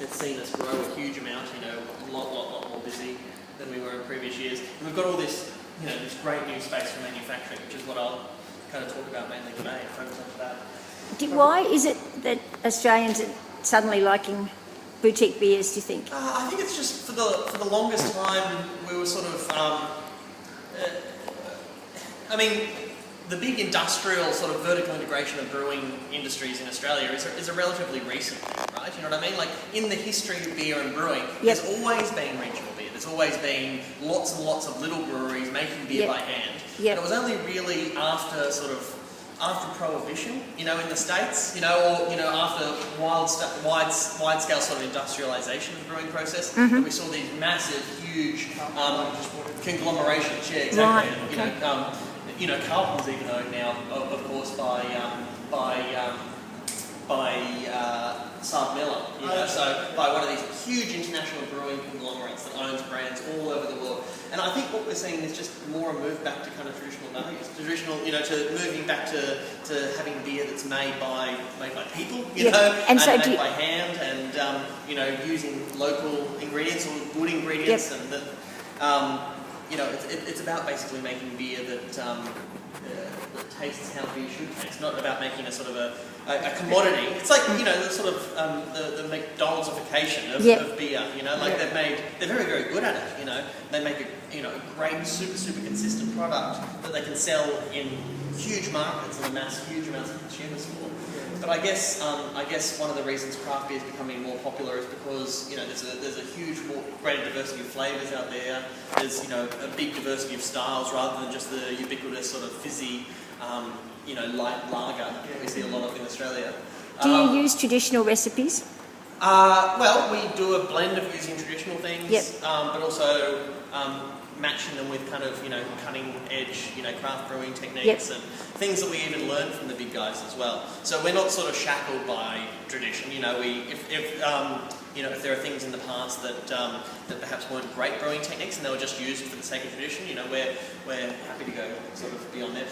it's seen us grow a huge amount. You know, a lot more busy than we were in previous years. And we've got all this, you know, this great new space for manufacturing, which is what I'll kind of talk about mainly today. Focus on that. Why is it that Australians are suddenly liking boutique beers, do you think? I think it's just for the longest time we were sort of, I mean, the big industrial sort of vertical integration of brewing industries in Australia is a relatively recent thing, right? You know what I mean? Like in the history of beer and brewing, Yep. there's always been regional beer. There's always been lots and lots of little breweries making beer Yep. by hand. Yep. And it was only really after Prohibition, you know, in the States, you know, or, you know, after wide-scale sort of industrialization of the brewing process, that we saw these massive, huge conglomerations. Yeah, exactly. Right, And, okay. you know, Carlton's even owned now, of course, by Saab-Miller, you know, so by one of these huge international brewing conglomerates that owns brands all over the world. And I think what we're seeing is just more a move back to kind of traditional values, you know, to moving back to having beer that's made by people, you know, and so made by hand, and you know, using local ingredients or good ingredients, and that you know, it's about basically making beer that tastes how beer should taste, not about making a sort of a commodity. It's like, you know, the sort of the McDonald'sification of beer, you know, like they're very, very good at it, you know. They make a, you know, a great, super consistent product that they can sell in huge markets and amass huge amounts of consumers for. But I guess one of the reasons craft beer is becoming more popular is because, you know, there's a huge greater diversity of flavours out there. There's, you know, a big diversity of styles rather than just the ubiquitous sort of fizzy, you know, light lager that we see a lot of in Australia. Do you use traditional recipes? Well, we do a blend of using traditional things, Yep. but also matching them with kind of, you know, cutting edge, you know, craft brewing techniques, and things that we even learn from the big guys as well. So we're not sort of shackled by tradition. You know, if you know, if there are things in the past that that perhaps weren't great brewing techniques and they were just used for the sake of tradition, you know, we're happy to go sort of beyond that.